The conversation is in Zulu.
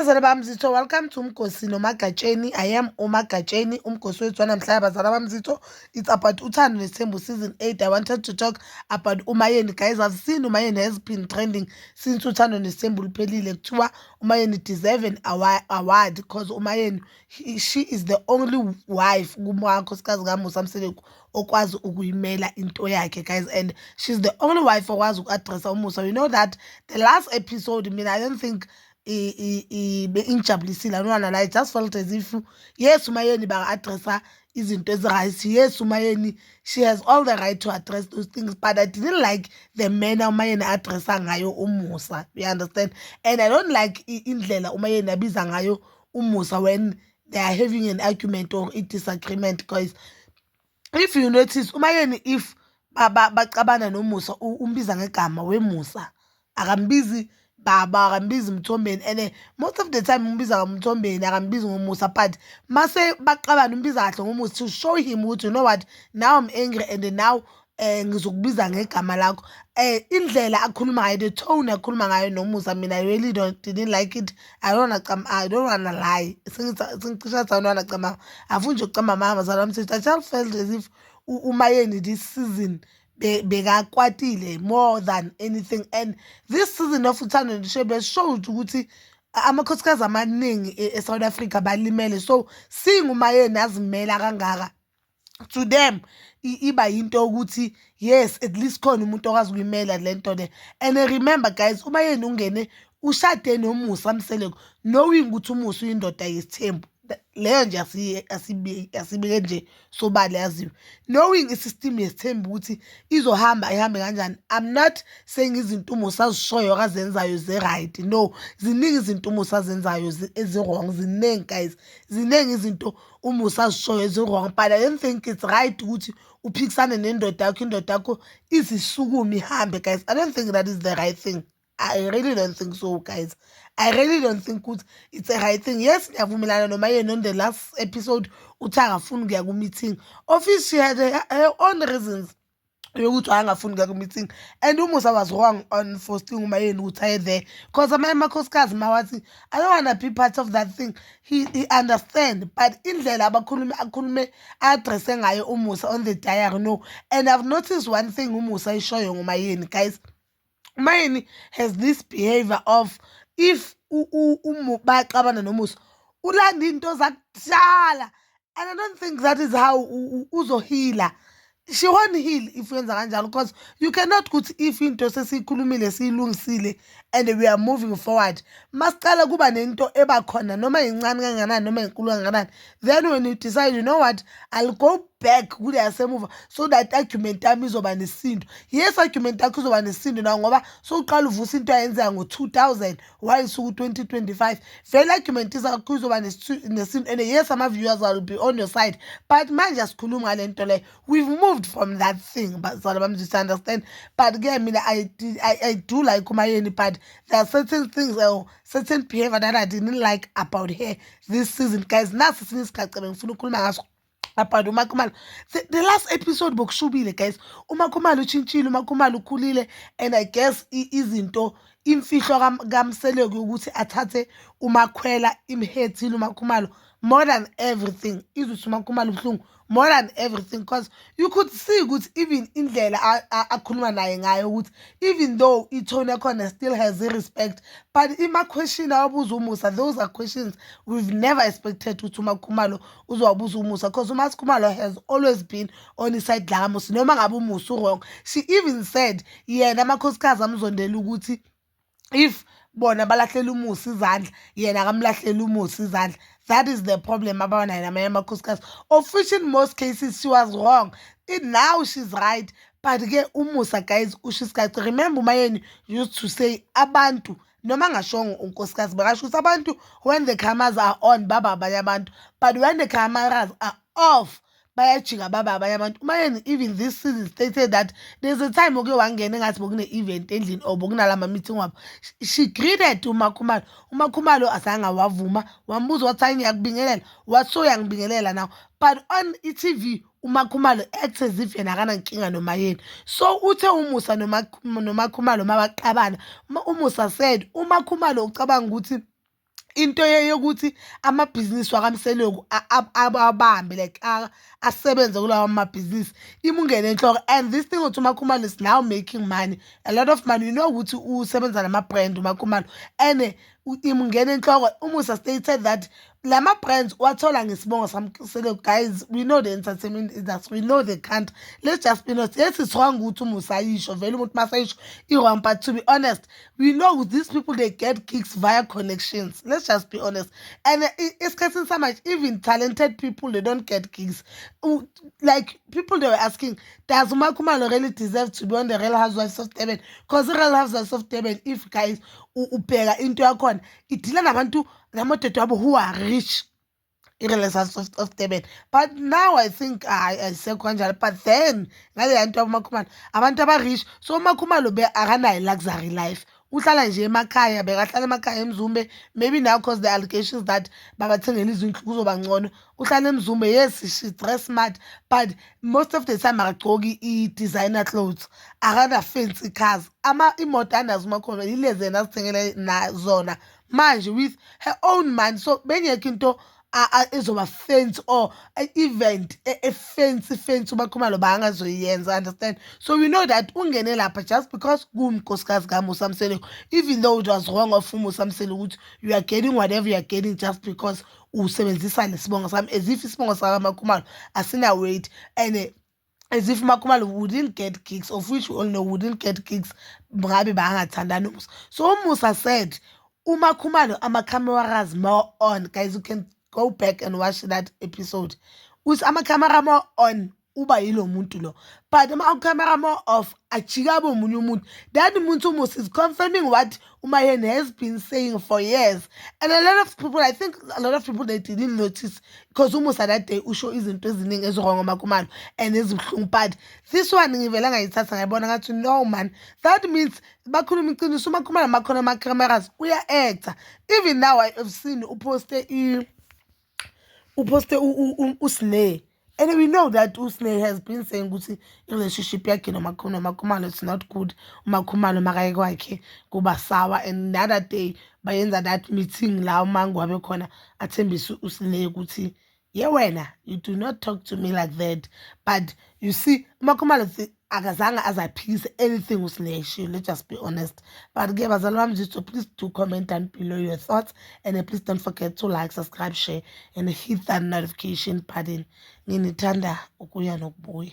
Bazali bamzitho, welcome to Umgosi noMagatsheni. I am uMagatsheni, umgosi wethu wanamhlanje. Bazali bamzitho, it's about Uthando Nesithembu season 8. I wanted to talk about Umayeni. Guys, I've seen Umayeni has been trending since Uthando Nesithembu liphelile. Kuthiwa Umayeni deserve an award because Umayeni, she is the only wife kumakhosikazi kaMusa Mseleku okwazi ukuyimela into yakhe, guys, and she's the only wife okwazi uku-addressa uMusa. You know that the last episode, I don't think ingijabulisile anwana la. I just felt as if yes Umayeni banga-addressa izinto ezi-right. Yes Umayeni, she has all the right to address those things, but I didn't like the manner Umayeni addressa ngayo uMusa, you understand, and I don't like indlela Umayeni abiza ngayo uMusa when they are having an argument or a disagreement. Because if you notice Umayeni, if bacabana noMusa umbiza ngegama weMusa, akambizi baba, akambizi Mthombeni, and most of the time umbiza Mthombeni, akambizi ngoMusa, but mase baqabana umbiza kahle ngoMusa to show him ukuthi you know what, now I'm angry and now ngizokubiza ngegama lakho. Indlela akhuluma ngayo, the tone akhuluma ngayo noMusa, I really didn't like it. I don't wanna lie. Sengicisha sanwana cama afunje ukucama mama zalami sithi I just felt as if Umayeni this season bekakwatile more than anything, and this season of Uthando Nesithembu showed ukuthi amakhosikazi amaningi eSouth Africa balimele. So seeing Umayeni azimela kangaka, to them iba yinto ukuthi yes at least khona umuntu okwazi ukuyimela lento le. And remember guys, Umayeni ungene ushade noMusa Mseleku knowing ukuthi uMusa uyindoda yesithembu. Leyo nje asibike nje sobala yaziwe, knowing isystem yesithembu ukuthi izohamba ihambe kanjani. I'm not saying izinto uMusa azishoyo akazenzayo ze-right, no, ziningi izinto uMusa azenzayo ezi-wrong, ziningi guys, ziningi izinto uMusa azishoyo ezi-wrong, but I don't think it's right ukuthi uphikisane nendoda yakho, indoda yakho izisukume ihambe. Guys, I don't think that is the right thing. I really don't think so, guys. I really don't think it's a right thing. Yes, ngiyavumelana noMayeni on the last episode uthi akafuni ukuya ku-meeting. Obviously, she had her own reasons yokuthi angafuni ukuya ku-meeting, and uMusa was wrong on forcing Umayeni ukuthi aye there, because amanye amakhosikazi mawathi I don't want to be part of that thing. He understand, but indlela akhulume addresse ngayo uMusa on the diary, no. And I've noticed one thing uMusa ishoyo ngoMayeni, guys. Umayeni has this behavior of if baxabana noMusa ulanda into zakudala, and I don't think that is how uzohila. She won't heal if yenza kanjalo, because you cannot kuthi if into sesikhulumile siyilungisile and we are moving forward masicala kuba nento ebakhona noma incane kangakanani noma inkulu kangakanani, then when you decide you know what, I'll go back kule yasemuva so that argument yami izoba nesindo. Yes, argument yakho izoba nesindo na ngoba soqala uvusa into ayenza ngo-2000 while suku-2025, vele argument yakho izoba nesindo, and yes ama viewers will be on your side, but manje asikhuluma ngale nto le. We've moved from that thing, but I'm just understand. But again, I do like Umayeni, but there are certain things or certain behavior that I didn't like about her this season, guys. Nasi sinisikhathi ngifuna ukukhuluma ngaso about uMakhumalo. The last episode bokushubile, guys. uMakhumalo uchintshile, uMakhumalo ukhulile, and I guess izinto imfihlo kaMseleku ukuthi athathe uMakhwela imhethile uMakhumalo more than everything. Izuthi uMakhumalo ubuhlungu more than everything, because you could see ukuthi even indlela akhuluma naye ngayo ukuthi even though itone yakhona still has a respect, but ima-question awabuza uMusa, those are questions we've never expected ukuthi uMakhumalo uzowabuza uMusa, because uMakhumalo has always been on his side la kaMusa noma ngabe uMusa wrong. She even said yena amakhosikazi amzondela ukuthi if bona balahlela uMusa izandla yena akamlahlela uMusa izandla. That is the problem abanayo namanye amakhosikazi, of which in most cases she was wrong. Now she's right, but ke uMusa, guys, ushisikhathi. Remember Umayeni used to say abantu noma ngashongo unkosikazi bakasho ukuthi abantu when the cameras are on baba abanye abantu, but when the cameras are off bayajika baba abanye abantu. Umayeni even this season stated that there's a time oke wangena engathi bokune-event endlini or bokunalama-meeting wabo. She greeted uMakhumalo. uMakhumalo azange wavuma, wambuza wathi hayi ngiyakubingelela, wathi so uyangibingelela now, but on i-TV uMakhumalo acts as if yena akanankinga noMayeni. So uthe uMusa noMakhumalo mabaqabana, uMusa said uMakhumalo ucabanga ukuthi into yokuthi amabhizinisi wakamseleku abambe like asebenze kulawo amabhizinisi imungene enhloko. And this thing ukuthi uMakhumalo is now making money, a lot of money. You know ukuthi usebenza nama-brand uMakhumalo, and imungene enhloko. Umusa stated that lama brands wathola ngesibongo samseleku. Guys, we know the entertainment industry, we know they can't. Let's just be honest. Yes, it's wrong ukuthi umusa ayisho vele umuntu masayisho i-wrong, but to be honest, we know these people, they get gigs via connections. Let's just be honest. And it's getting so much, even talented people, they don't get gigs. Like people, they were asking, does Umakhumalo really deserve to be on the Real Housewives of Durban? Because the Real Housewives of Durban, if guys ubheka into yakhona idila nabantu namadoda wabo who are rich, i-Real of Durban. But now I think ayisekho kanjalo. But then ngale nto uMakhumalo abantu aba-rich, so uMakhumalo akanayo luxury life. Uhlala nje emakhaya, bekahlala emakhaya eMzumbe. Maybe now because the allegations that babathengela izindlu kuzoba ngcono. Uhlala eMzumbe. Yes, she dress smart, but most of the time akagcoki i-designer clothes, akana fancy cars. Imoto anazo uMakhumalo yilezi yena azithengele zona manje with her own money. So bengekho into ezoba fancy or event fancy uMakhumalo bangazoyenza, understand? So we know that ungene lapha just because kuwumkhosikazi kaMusa Mseleku, even though it was wrong of uMusa Mseleku ukuthi you are getting whatever you are getting just because usebenzisa lesibongo sami, as if isibongo sakaMakhumalo asina weight, and as if Makhumalo wouldn't get gigs, of which we all know wouldn't get gigs ngabe bangathandani uMusa. So uMusa said uMakhumalo ama-cameras more on. Guys, you can go back and watch that episode. Uthi ama-camera more on uba yilo muntu lo, but ama-camera more off ajika omunye umuntu. That muntu uMusa is confirming what uMaheni has been saying for years. And a lot of people, I think a lot of people, they didn't notice because uMusa that day usho izinto eziningi ezirong ngoMakhumalo and ezibuhlungu. But this one ngivela ngayithatha ngayibona ngathi no man, that means bakhuluma iqiniso. uMakhumalo makhona ama-cameras uya-actor. Even now I have seen uposte uSneh. And we know that uSneh has been saying ukuthi i-relationship yakhe noMakhumalo it's not good. uMakhumalo makaye kwakhe kuba sawa. And the other day bayenza that meeting la uMango wabe khona athembisa uSneh ukuthi yeah wena, you do not talk to me like that. But you see uMakhumalo akazange azaphikise anything uSneh. Let's just be honest. But ke bazali bami nje, please do comment down below your thoughts, and please don't forget to like, subscribe, share, and hit that notification button. Nginithanda ukuya nokubuya.